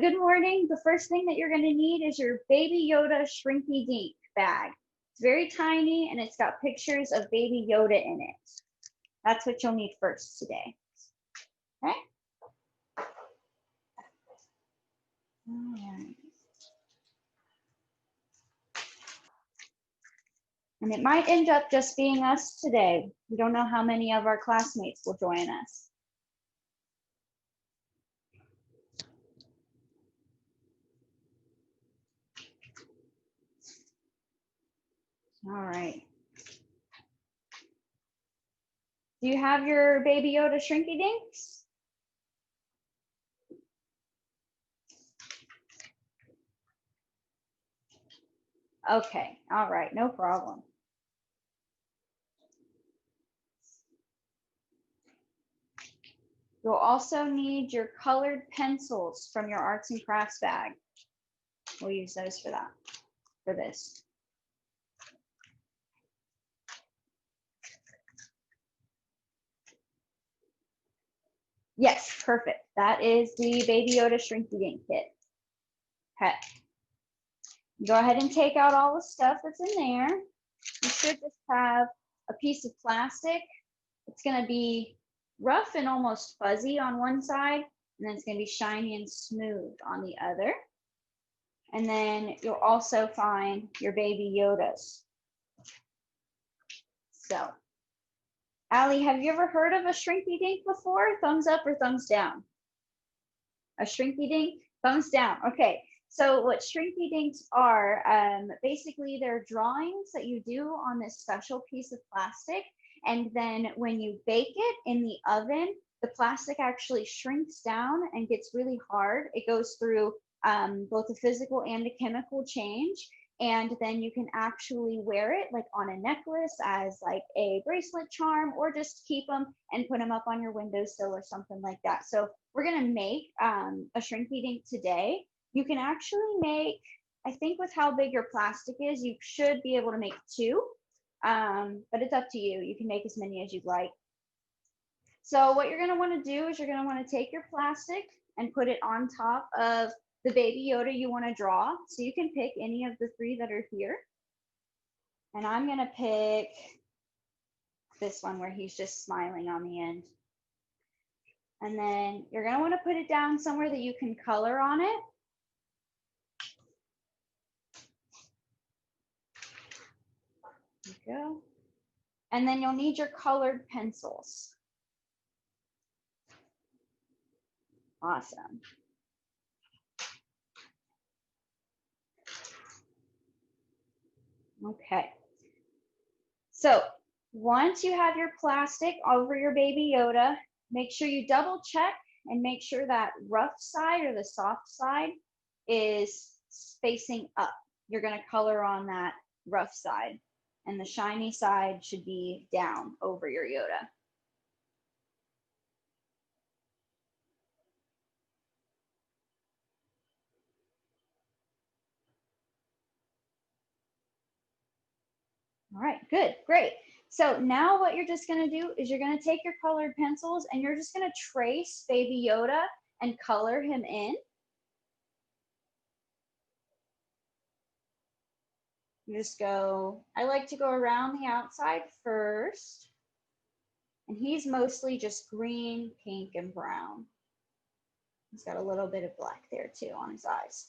good morning. The first thing that you're going to need is your Baby Yoda Shrinky Dink bag. It's very tiny and it's got pictures of Baby Yoda in it. That's what you'll need first today. Okay? All right. And it might end up just being us today. We don't know how many of our classmates will join us. All right. Do you have your Baby Yoda Shrinky Dinks? Okay, all right, no problem. You'll also need your colored pencils from your arts and crafts bag. We'll use those for that, for this. Yes, perfect. That is the Baby Yoda Shrinky Dink kit. Okay. Go ahead and take out all the stuff that's in there. You should just have a piece of plastic. It's going to be rough and almost fuzzy on one side, and then it's going to be shiny and smooth on the other. And then you'll also find your Baby Yodas. So, Allie, have you ever heard of a Shrinky Dink before? Thumbs up or thumbs down? A Shrinky Dink? Thumbs down. Okay. So what Shrinky Dinks are, basically they're drawings that you do on this special piece of plastic. And then when you bake it in the oven, the plastic actually shrinks down and gets really hard. It goes through both a physical and a chemical change. And then you can actually wear it like on a necklace as like a bracelet charm, or just keep them and put them up on your windowsill or something like that. So we're gonna make a Shrinky Dink today. You can actually make, I think with how big your plastic is, you should be able to make two, but it's up to you. You can make as many as you'd like. So what you're gonna wanna do is you're gonna wanna take your plastic and put it on top of the Baby Yoda you wanna draw. So you can pick any of the three that are here. And I'm gonna pick this one where he's just smiling on the end. And then you're gonna wanna put it down somewhere that you can color on it. There you go. And then you'll need your colored pencils. Awesome. Okay. So once you have your plastic over your Baby Yoda, make sure you double check and make sure that rough side or the soft side is facing up. You're going to color on that rough side, and the shiny side should be down over your Yoda. All right, good, great. So now what you're just gonna do is you're gonna take your colored pencils and you're just gonna trace Baby Yoda and color him in. You just go, I like to go around the outside first. And he's mostly just green, pink, and brown. He's got a little bit of black there too on his eyes.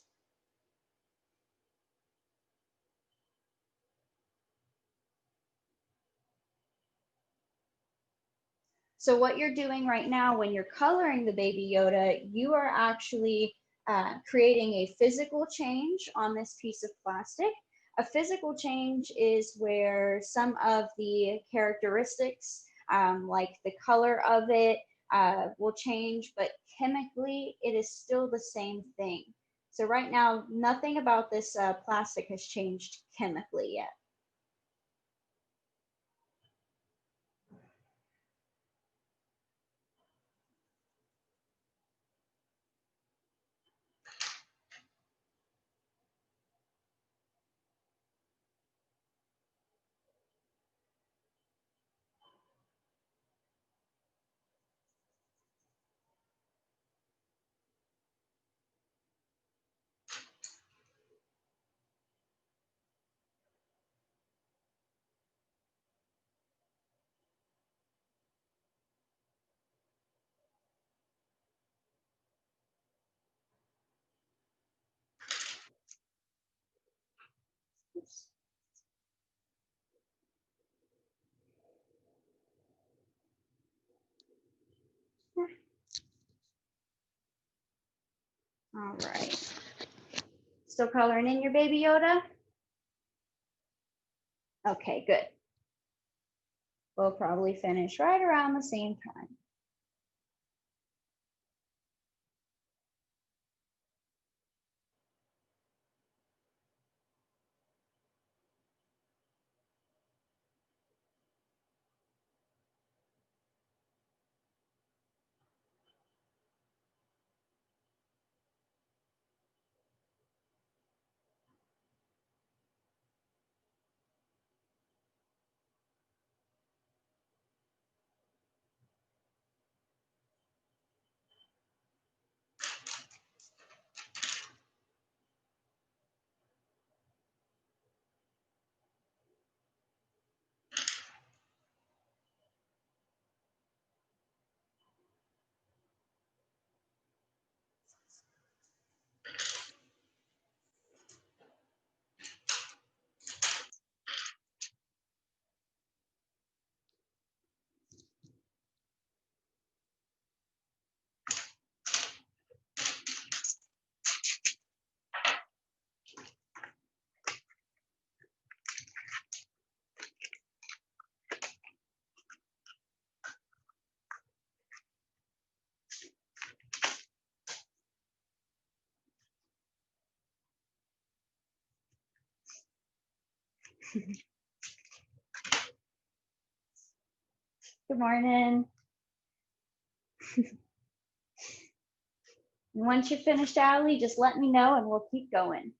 So what you're doing right now when you're coloring the Baby Yoda, you are actually creating a physical change on this piece of plastic. A physical change is where some of the characteristics, like the color of it, will change, but chemically it is still the same thing. So right now, nothing about this plastic has changed chemically yet. All right. Still coloring in your baby Yoda? Okay, good. We'll probably finish right around the same time. Good morning. Once you're finished, Allie, just let me know and we'll keep going.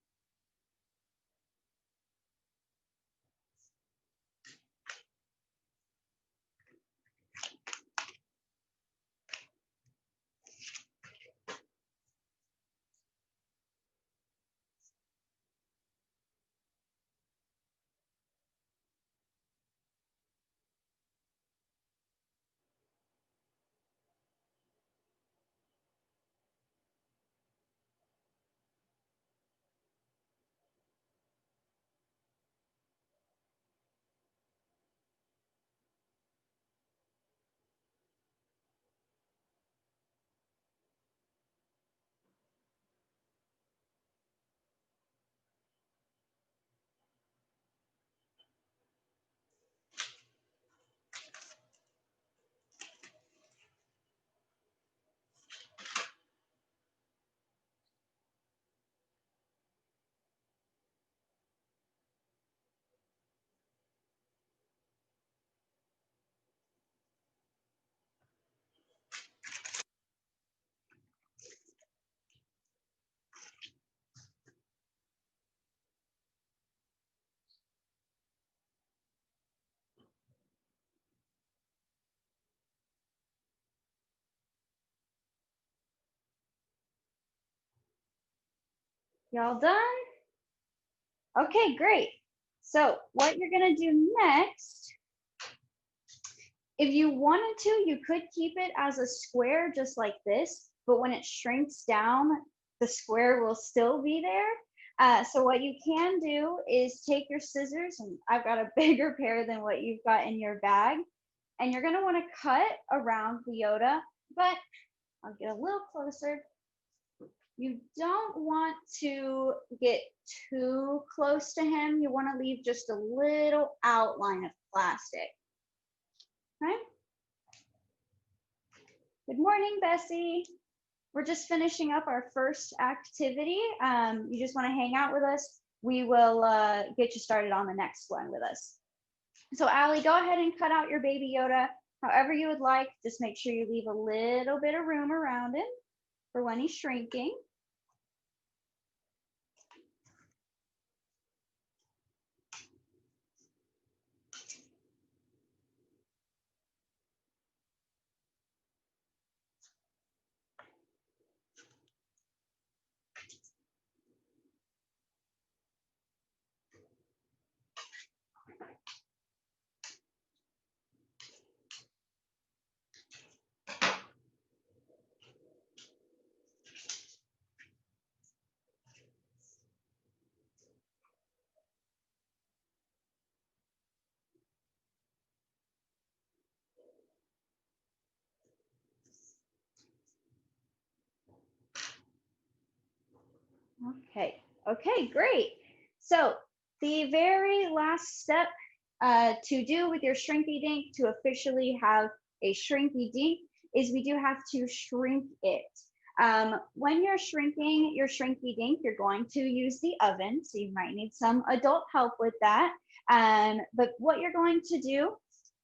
Y'all done? Okay, great. So what you're gonna do next, if you wanted to, you could keep it as a square just like this, but when it shrinks down, the square will still be there. So what you can do is take your scissors, and I've got a bigger pair than what you've got in your bag, and you're gonna wanna cut around the Yoda, but I'll get a little closer. You don't want to get too close to him. You want to leave just a little outline of plastic. Okay. Good morning, Bessie. We're just finishing up our first activity. You just want to hang out with us. We will get you started on the next one with us. So Allie, go ahead and cut out your baby Yoda however you would like. Just make sure you leave a little bit of room around him for when he's shrinking. Okay, great. So the very last step to do with your shrinky dink to officially have a shrinky dink is we do have to shrink it. When you're shrinking your shrinky dink, you're going to use the oven, so you might need some adult help with that. But what you're going to do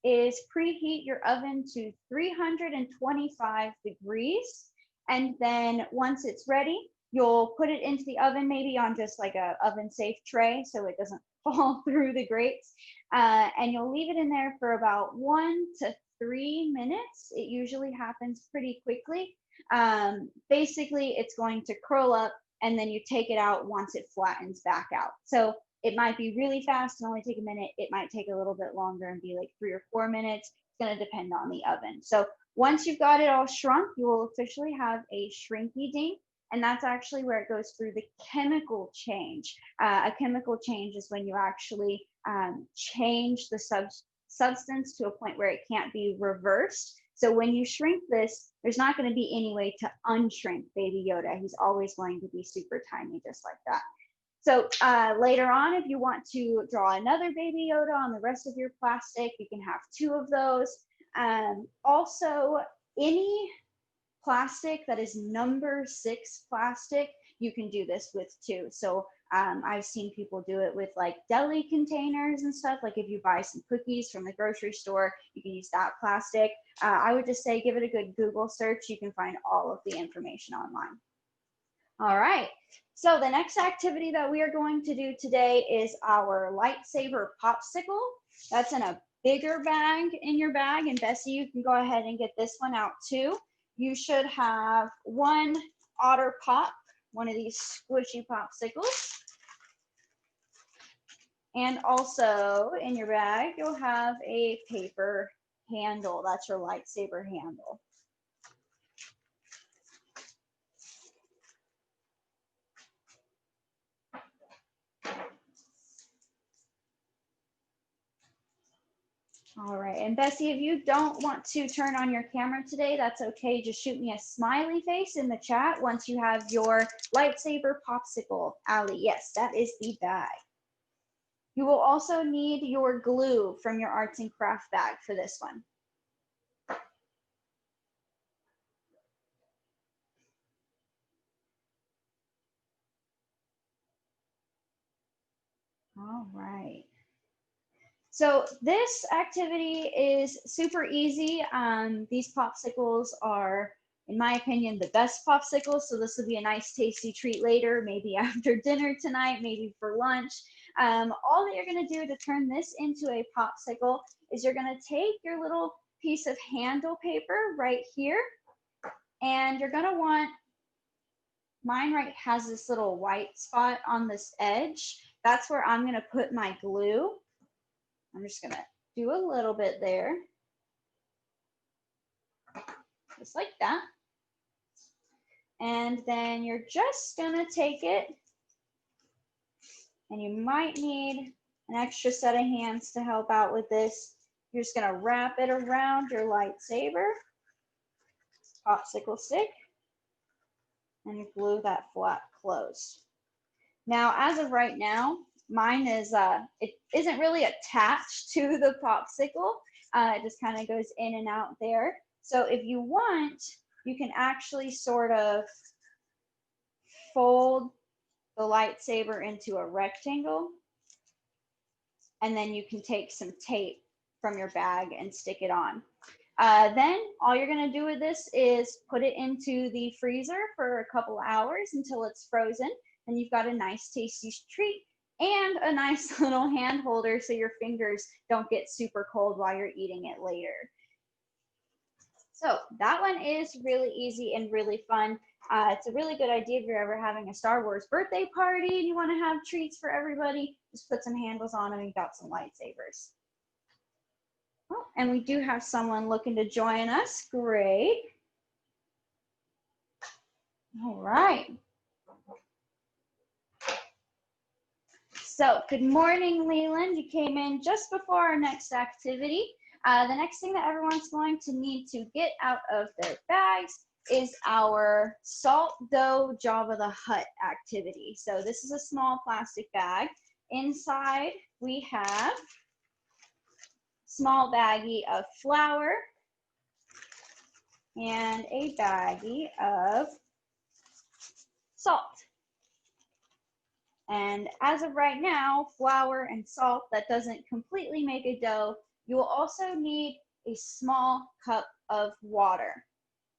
is preheat your oven to 325 degrees. And then once it's ready, you'll put it into the oven, maybe on just like a oven safe tray so it doesn't fall through the grates. And you'll leave it in there for about 1 to 3 minutes. It usually happens pretty quickly. Basically, it's going to curl up and then you take it out once it flattens back out. So it might be really fast and only take a minute. It might take a little bit longer and be like 3 or 4 minutes. It's going to depend on the oven. So once you've got it all shrunk, you will officially have a shrinky dink. And that's actually where it goes through the chemical change. A chemical change is when you actually change the substance to a point where it can't be reversed. So when you shrink this, there's not going to be any way to unshrink Baby Yoda. He's always going to be super tiny, just like that. So later on, if you want to draw another Baby Yoda on the rest of your plastic, you can have 2 of those. Also, any plastic that is number 6 plastic, you can do this with too. So I've seen people do it with like deli containers and stuff. Like if you buy some cookies from the grocery store, you can use that plastic. I would just say give it a good Google search. You can find all of the information online. All right. So the next activity that we are going to do today is our lightsaber popsicle. That's in a bigger bag in your bag. And Bessie, you can go ahead and get this one out too. You should have 1 Otter Pop, one of these squishy popsicles. And also in your bag, you'll have a paper handle. That's your lightsaber handle. All right, and Bessie, if you don't want to turn on your camera today, that's okay. Just shoot me a smiley face in the chat once you have your lightsaber popsicle. Allie, yes, that is the bag. You will also need your glue from your arts and craft bag for this one. All right. So this activity is super easy. These popsicles are, in my opinion, the best popsicles. So this will be a nice tasty treat later, maybe after dinner tonight, maybe for lunch. All that you're gonna do to turn this into a popsicle is you're gonna take your little piece of handle paper right here, and you're gonna want, mine right has this little white spot on this edge. That's where I'm gonna put my glue. I'm just gonna do a little bit there, just like that. And then you're just gonna take it, and you might need an extra set of hands to help out with this. You're just gonna wrap it around your lightsaber, popsicle stick, and you glue that flat closed. Now, as of right now, mine is, it isn't really attached to the popsicle. It just kind of goes in and out there. So if you want, you can actually sort of fold the lightsaber into a rectangle, and then you can take some tape from your bag and stick it on. Then all you're gonna do with this is put it into the freezer for a couple hours until it's frozen, and you've got a nice tasty treat and a nice little hand holder so your fingers don't get super cold while you're eating it later. So that one is really easy and really fun. It's a really good idea if you're ever having a Star Wars birthday party and you want to have treats for everybody. Just put some handles on them and you got some lightsabers. Oh, and we do have someone looking to join us. Great. All right. So good morning, Leland. You came in just before our next activity. The next thing that everyone's going to need to get out of their bags is our salt dough Jabba the Hutt activity. So this is a small plastic bag. Inside we have small baggie of flour and a baggie of salt. And as of right now, flour and salt, that doesn't completely make a dough. You will also need a small cup of water.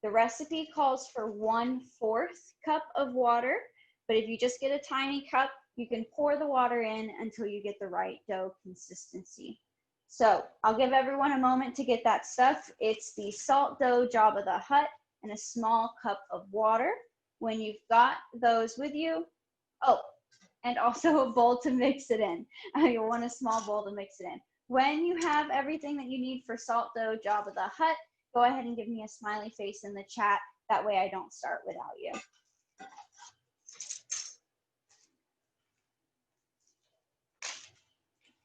The recipe calls for 1/4 cup of water, but if you just get a tiny cup, you can pour the water in until you get the right dough consistency. So I'll give everyone a moment to get that stuff. It's the salt dough Jabba the Hutt and a small cup of water. When you've got those with you, oh, and also a bowl to mix it in. You'll want a small bowl to mix it in. When you have everything that you need for salt dough Jabba the Hutt, go ahead and give me a smiley face in the chat. That way I don't start without you.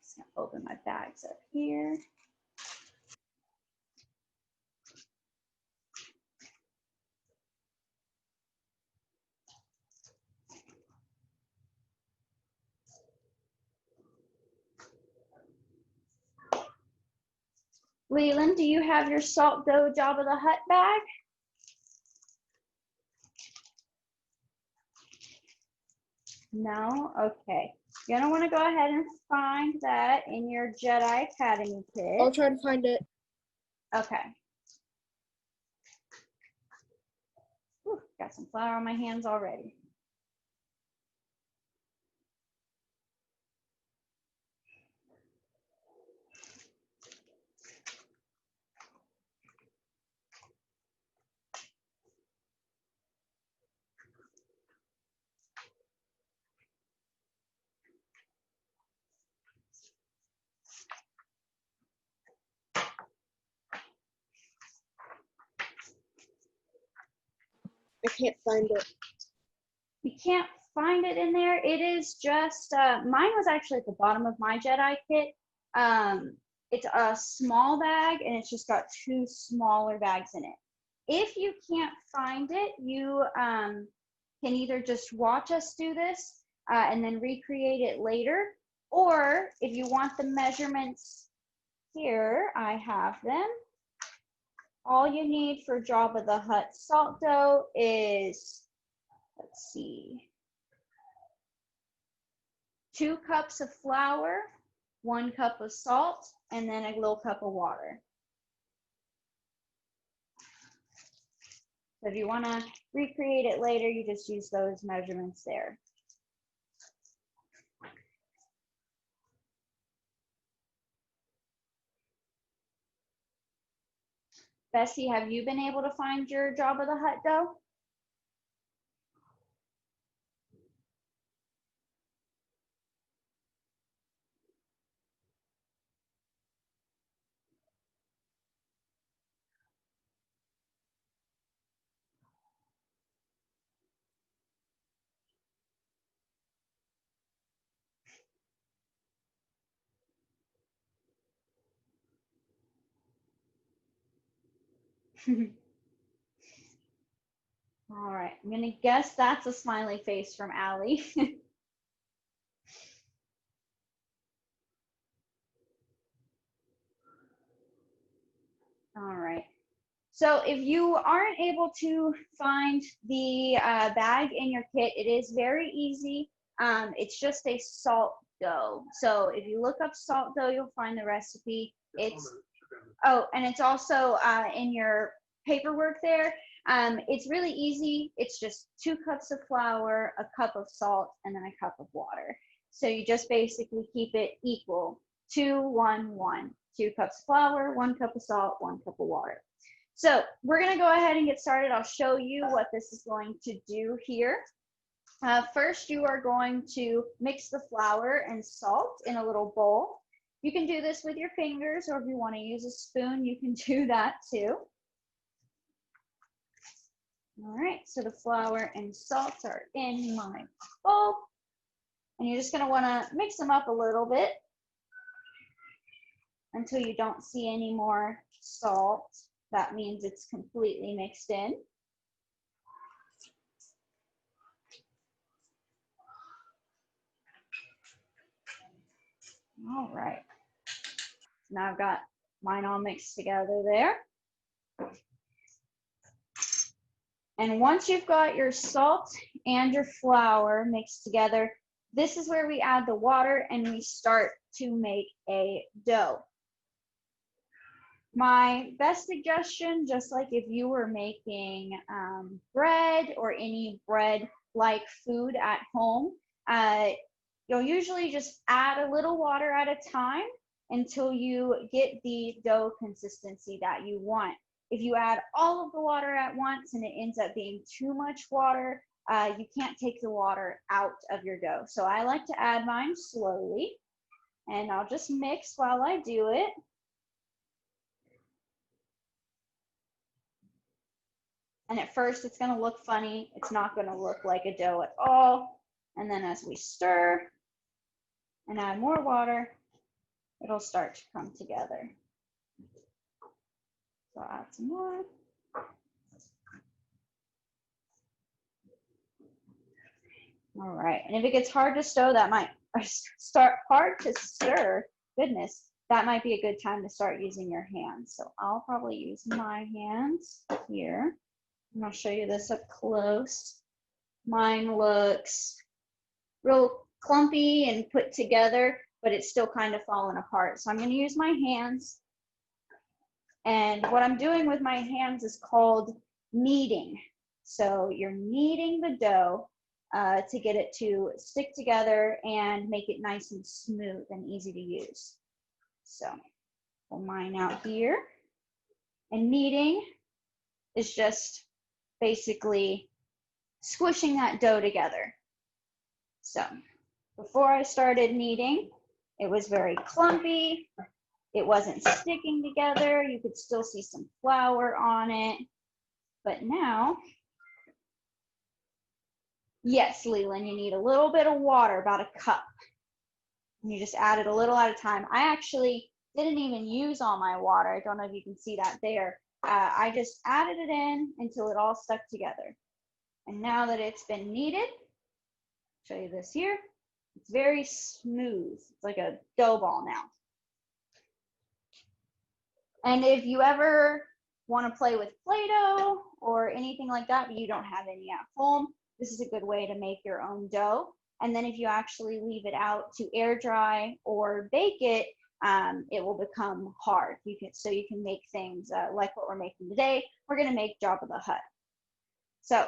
Just gonna open my bags up here. Leland, do you have your salt dough Jabba the Hutt bag? No? Okay. You're gonna want to go ahead and find that in your Jedi Academy kit. I'll try to find it. Okay. Whew, got some flour on my hands already. I can't find it. You can't find it in there. It is just, mine was actually at the bottom of my Jedi kit. It's a small bag and it's just got 2 smaller bags in it. If you can't find it, you can either just watch us do this and then recreate it later, or if you want the measurements here, I have them. All you need for Jabba the Hutt salt dough is, let's see, 2 cups of flour, 1 cup of salt, and then a little cup of water. So if you want to recreate it later, you just use those measurements there. Bessie, have you been able to find your Jabba the Hutt dough? All right, I'm gonna guess that's a smiley face from Allie. All right. So if you aren't able to find the bag in your kit, it is very easy. It's just a salt dough. So if you look up salt dough, you'll find the recipe. It's, oh, and it's also in your paperwork there. It's really easy. It's just 2 cups of flour, a cup of salt, and then a cup of water. So you just basically keep it equal, 2, 1, 1. 2 cups of flour, 1 cup of salt, 1 cup of water. So we're gonna go ahead and get started. I'll show you what this is going to do here. First, you are going to mix the flour and salt in a little bowl. You can do this with your fingers, or if you want to use a spoon, you can do that too. All right, so the flour and salt are in my bowl. And you're just gonna wanna mix them up a little bit until you don't see any more salt. That means it's completely mixed in. All right. Now I've got mine all mixed together there. And once you've got your salt and your flour mixed together, this is where we add the water and we start to make a dough. My best suggestion, just like if you were making bread or any bread-like food at home, you'll usually just add a little water at a time until you get the dough consistency that you want. If you add all of the water at once and it ends up being too much water, you can't take the water out of your dough. So I like to add mine slowly, and I'll just mix while I do it. And at first it's gonna look funny. It's not gonna look like a dough at all. And then as we stir and add more water, it'll start to come together. So I'll add some more. All right, and if it gets hard to stir, goodness, that might be a good time to start using your hands. So I'll probably use my hands here. And I'll show you this up close. Mine looks real clumpy and put together, but it's still kind of falling apart. So I'm going to use my hands. And what I'm doing with my hands is called kneading. So you're kneading the dough to get it to stick together and make it nice and smooth and easy to use. So pull mine out here. And kneading is just basically squishing that dough together. So before I started kneading, it was very clumpy. It wasn't sticking together. You could still see some flour on it. But now, yes, Leland, you need a little bit of water, about a cup. And you just add it a little at a time. I actually didn't even use all my water. I don't know if you can see that there. I just added it in until it all stuck together. And now that it's been kneaded, I'll show you this here. It's very smooth. It's like a dough ball now. And if you ever want to play with Play-Doh or anything like that, but you don't have any at home, this is a good way to make your own dough. And then if you actually leave it out to air dry or bake it, it will become hard. So you can make things like what we're making today. We're going to make Jabba the Hutt. So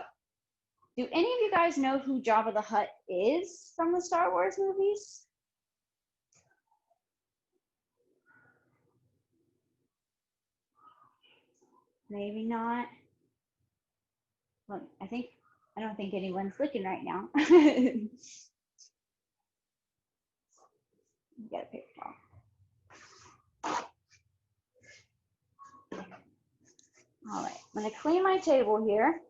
do any of you guys know who Jabba the Hutt is from the Star Wars movies? Maybe not. Well, I don't think anyone's looking right now. Get a paper towel. All right, I'm going to clean my table here.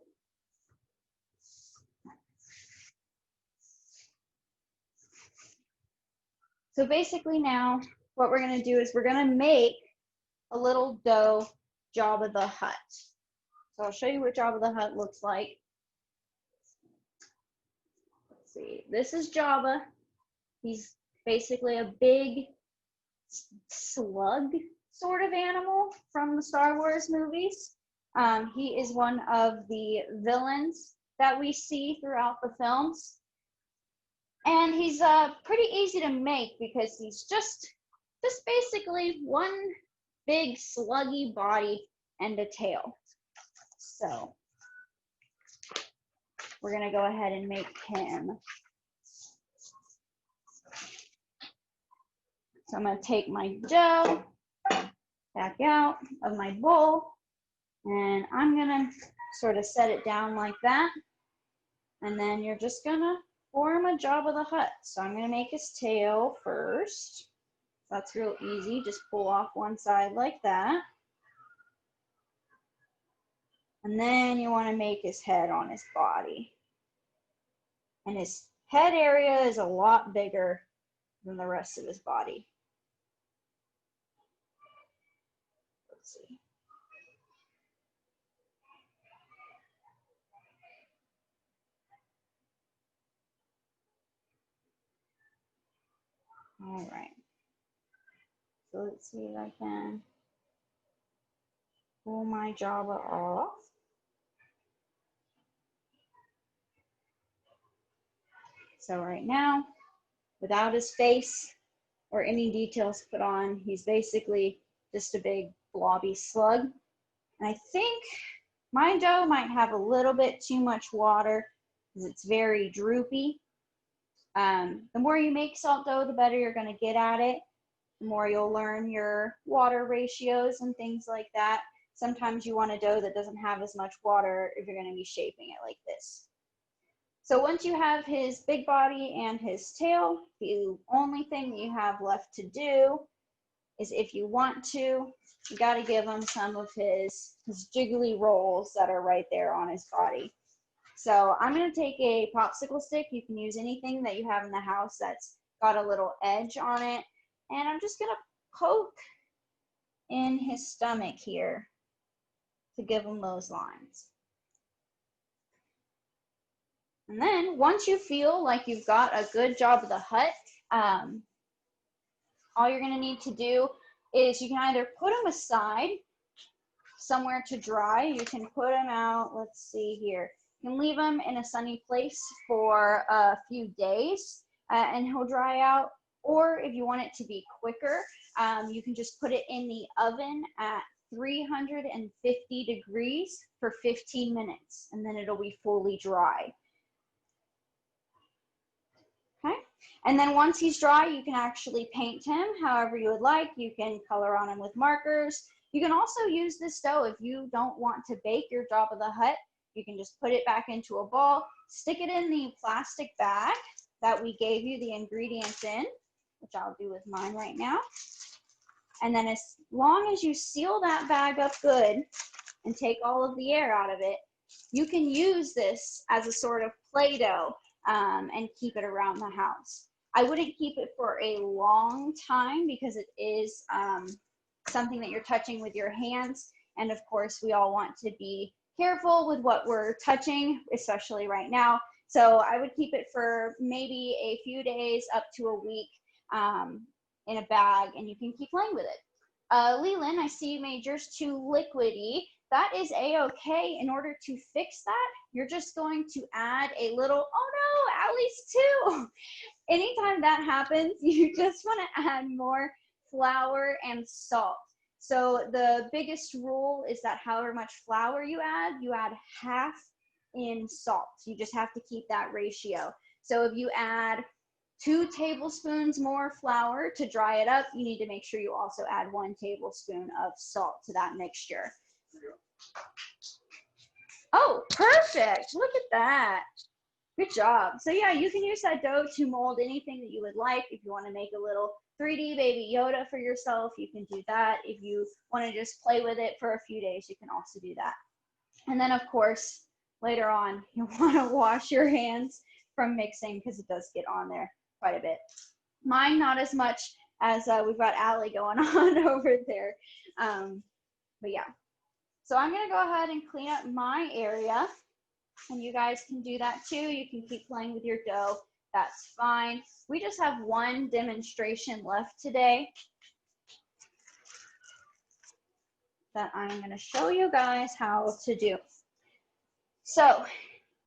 So basically now what we're going to do is we're going to make a little dough Jabba the Hutt. So I'll show you what Jabba the Hutt looks like. Let's see. This is Jabba. He's basically a big slug sort of animal from the Star Wars movies. He is one of the villains that we see throughout the films. And he's pretty easy to make because he's just basically one big sluggy body and a tail. So we're going to go ahead and make him. So I'm going to take my dough back out of my bowl, and I'm going to sort of set it down like that. And then you're just going to form a Jabba the Hutt. So I'm going to make his tail first. That's real easy. Just pull off one side like that. And then you want to make his head on his body. And his head area is a lot bigger than the rest of his body. Let's see. All right. So let's see if I can pull my Java off. So right now, without his face or any details put on, he's basically just a big blobby slug. And I think my dough might have a little bit too much water because it's very droopy. The more you make salt dough, the better you're going to get at it. The more you'll learn your water ratios and things like that. Sometimes you want a dough that doesn't have as much water if you're going to be shaping it like this. So once you have his big body and his tail, the only thing you have left to do is, if you want to, you got to give him some of his jiggly rolls that are right there on his body. So I'm going to take a popsicle stick. You can use anything that you have in the house that's got a little edge on it. And I'm just going to poke in his stomach here to give him those lines. And then once you feel like you've got a good job of the hut, all you're going to need to do is you can either put them aside somewhere to dry. You can put them out, let's see here. You can leave them in a sunny place for a few days and he'll dry out. Or if you want it to be quicker, you can just put it in the oven at 350 degrees for 15 minutes, and then it'll be fully dry. Okay, and then once he's dry, you can actually paint him however you would like. You can color on him with markers. You can also use this dough if you don't want to bake your Job of the Hut. You can just put it back into a ball, stick it in the plastic bag that we gave you the ingredients in, which I'll do with mine right now. And then as long as you seal that bag up good and take all of the air out of it, you can use this as a sort of Play-Doh and keep it around the house. I wouldn't keep it for a long time because it is something that you're touching with your hands. And of course, we all want to be careful with what we're touching, especially right now. So I would keep it for maybe a few days up to a week in a bag, and you can keep playing with it. Leland, I see you made yours too liquidy. That is a-okay. In order to fix that, you're just going to add a little, oh no, Allie's too. Anytime that happens, you just want to add more flour and salt. So the biggest rule is that however much flour you add half in salt. You just have to keep that ratio. So if you add 2 tablespoons more flour to dry it up, you need to make sure you also add 1 tablespoon of salt to that mixture. Oh, perfect. Look at that. Good job. So yeah, you can use that dough to mold anything that you would like. If you want to make a little 3D baby Yoda for yourself, you can do that. If you want to just play with it for a few days, you can also do that. And then of course, later on, you'll want to wash your hands from mixing because it does get on there quite a bit. Mine not as much as we've got Allie going on over there. But yeah. So I'm going to go ahead and clean up my area. And you guys can do that too. You can keep playing with your dough. That's fine. We just have one demonstration left today that I'm going to show you guys how to do. So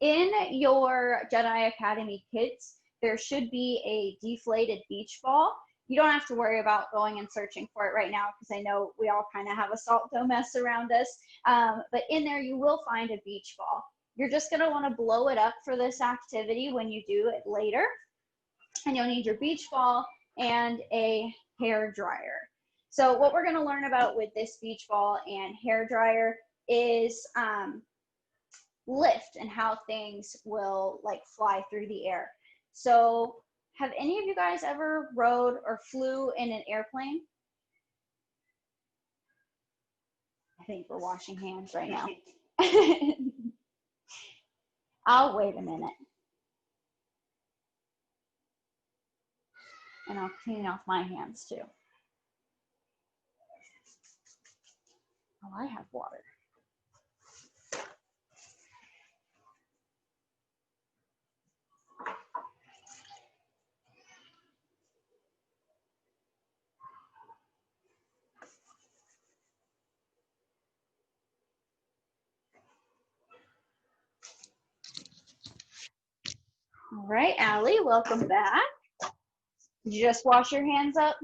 in your Jedi Academy kits, there should be a deflated beach ball. You don't have to worry about going and searching for it right now because I know we all kind of have a salt dough mess around us. But in there, you will find a beach ball. You're just going to want to blow it up for this activity when you do it later. And you'll need your beach ball and a hair dryer. So what we're going to learn about with this beach ball and hair dryer is lift and how things will like fly through the air. So have any of you guys ever rode or flew in an airplane? I think we're washing hands right now. I'll wait a minute. And I'll clean off my hands too. Oh, I have water. right, Allie, welcome back. Did you just wash your hands up?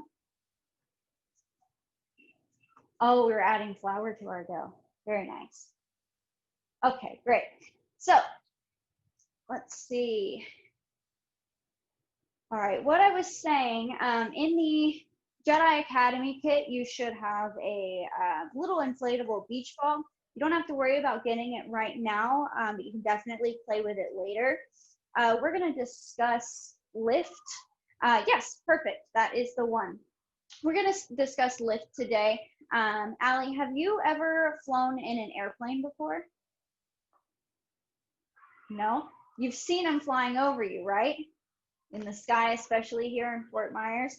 Oh, we're adding flour to our dough. Very nice. Okay, great. So let's see. All right, what I was saying, in the Jedi Academy kit, you should have a little inflatable beach ball. You don't have to worry about getting it right now, but you can definitely play with it later. We're going to discuss lift. Yes, perfect. That is the one. We're going to discuss lift today. Allie, have you ever flown in an airplane before? No? You've seen them flying over you, right? In the sky, especially here in Fort Myers.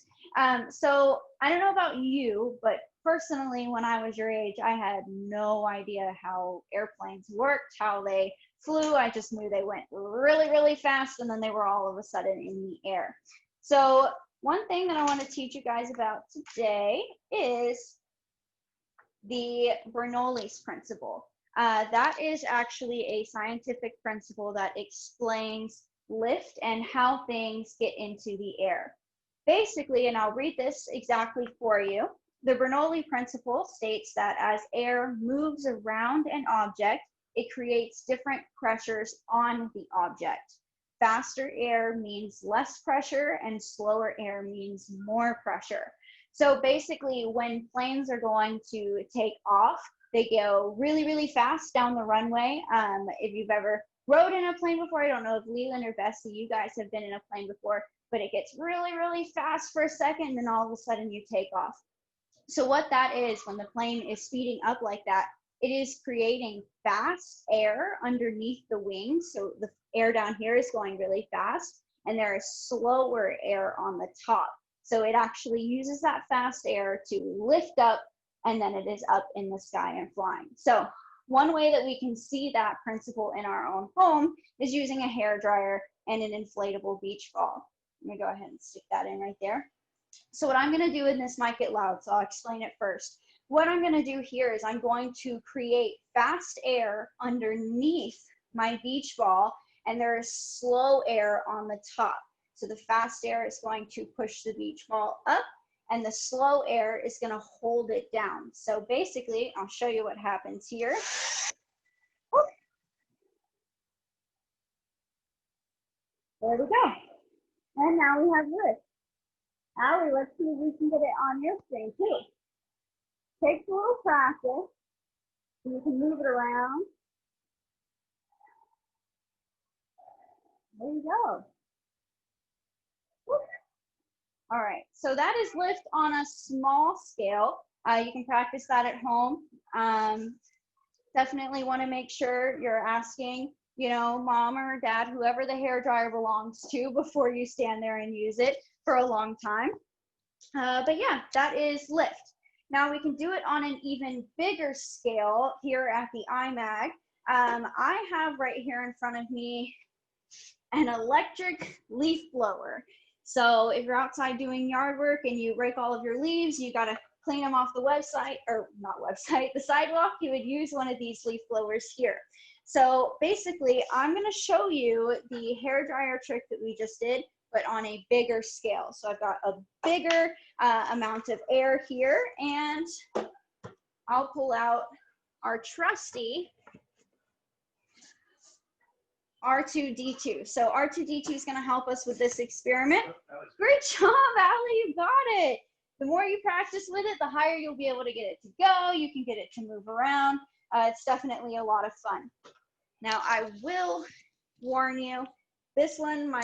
So I don't know about you, but personally, when I was your age, I had no idea how airplanes worked, how they flew. I just knew they went really, really fast, and then they were all of a sudden in the air. So one thing that I want to teach you guys about today is the Bernoulli's principle. That is actually a scientific principle that explains lift and how things get into the air. Basically, and I'll read this exactly for you, the Bernoulli principle states that as air moves around an object, it creates different pressures on the object. Faster air means less pressure and slower air means more pressure. So basically, when planes are going to take off, they go really, really fast down the runway. If you've ever rode in a plane before, I don't know if Leland or Bessie, you guys have been in a plane before, but it gets really, really fast for a second, and all of a sudden you take off. So what that is, when the plane is speeding up like that, it is creating fast air underneath the wings. So the air down here is going really fast, and there is slower air on the top. So it actually uses that fast air to lift up, and then it is up in the sky and flying. So one way that we can see that principle in our own home is using a hair dryer and an inflatable beach ball. Let me go ahead and stick that in right there. So what I'm going to do, and this might get loud, so I'll explain it first. What I'm going to do here is I'm going to create fast air underneath my beach ball, and there is slow air on the top. So the fast air is going to push the beach ball up, and the slow air is going to hold it down. So basically, I'll show you what happens here. There we go. And now we have lift. Allie, let's see if we can get it on your screen too. Takes a little practice. You can move it around. There you go. All right, so that is lift on a small scale. You can practice that at home. Definitely want to make sure you're asking, you know, mom or dad, whoever the hair dryer belongs to, before you stand there and use it for a long time. But yeah, that is lift. Now we can do it on an even bigger scale here at the IMAG. I have right here in front of me an electric leaf blower. So if you're outside doing yard work and you rake all of your leaves, you gotta clean them off the website, or not website, the sidewalk, you would use one of these leaf blowers here. So basically, I'm gonna show you the hair dryer trick that we just did, but on a bigger scale. So I've got a bigger amount of air here, and I'll pull out our trusty R2-D2. So R2-D2 is going to help us with this experiment. Great job, Allie, you got it. The more you practice with it, the higher you'll be able to get it to go. You can get it to move around. It's definitely a lot of fun. Now, I will warn you, this one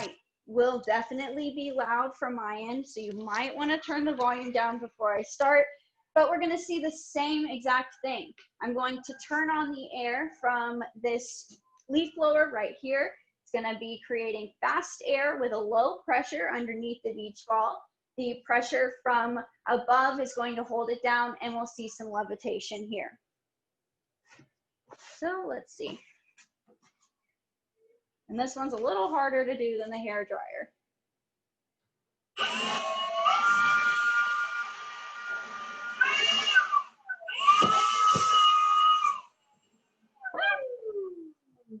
will definitely be loud from my end, so you might want to turn the volume down before I start, but we're going to see the same exact thing. I'm going to turn on the air from this leaf blower right here. It's going to be creating fast air with a low pressure underneath the beach ball. The pressure from above is going to hold it down, and we'll see some levitation here. So let's see. And this one's a little harder to do than the hair dryer.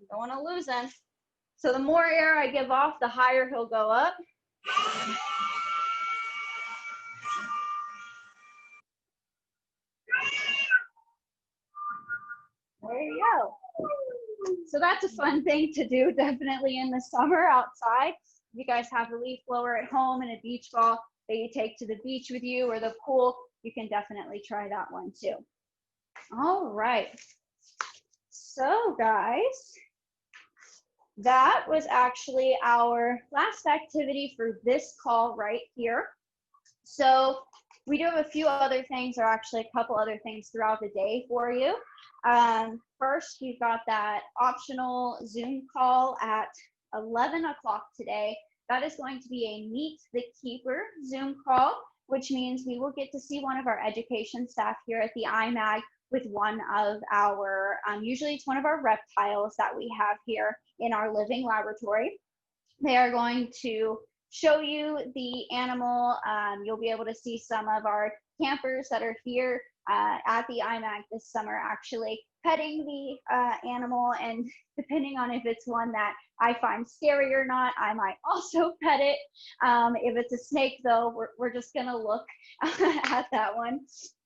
Don't want to lose them. So the more air I give off, the higher he'll go up. There you go. So that's a fun thing to do, definitely in the summer outside. If you guys have a leaf blower at home and a beach ball that you take to the beach with you or the pool, you can definitely try that one too. All right. So guys, that was actually our last activity for this call right here. So we do have a few other things, or actually a couple other things throughout the day for you. First, we've got that optional Zoom call at 11 o'clock today. That is going to be a Meet the Keeper Zoom call, which means we will get to see one of our education staff here at the IMAG with one of our, usually it's one of our reptiles that we have here in our living laboratory. They are going to show you the animal. You'll be able to see some of our campers that are here at the IMAG this summer actually petting the animal, and depending on if it's one that I find scary or not, I might also pet it. If it's a snake though, we're just gonna look at that one.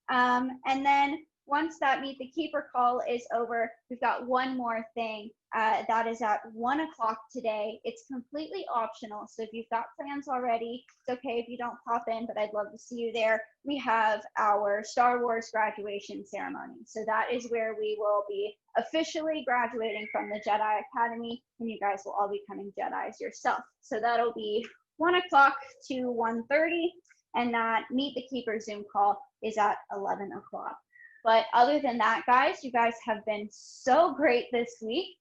And then once that Meet the Keeper call is over, we've got one more thing that is at 1 o'clock today. It's completely optional. So if you've got plans already, it's okay if you don't pop in, but I'd love to see you there. We have our Star Wars graduation ceremony. So that is where we will be officially graduating from the Jedi Academy, and you guys will all be becoming Jedis yourself. So that'll be 1 o'clock to 1:30, and that Meet the Keeper Zoom call is at 11 o'clock. But other than that, guys, you guys have been so great this week.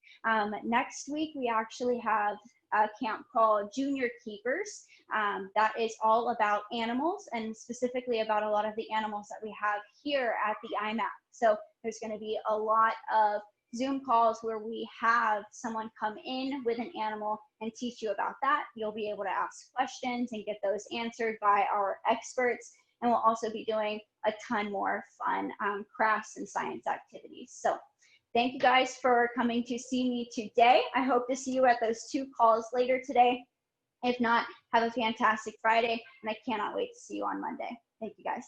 Next week, we actually have a camp called Junior Keepers. That is all about animals, and specifically about a lot of the animals that we have here at the IMAG. So there's going to be a lot of Zoom calls where we have someone come in with an animal and teach you about that. You'll be able to ask questions and get those answered by our experts. And we'll also be doing a ton more fun crafts and science activities. So thank you guys for coming to see me today. I hope to see you at those 2 calls later today. If not, have a fantastic Friday, and I cannot wait to see you on Monday. Thank you guys.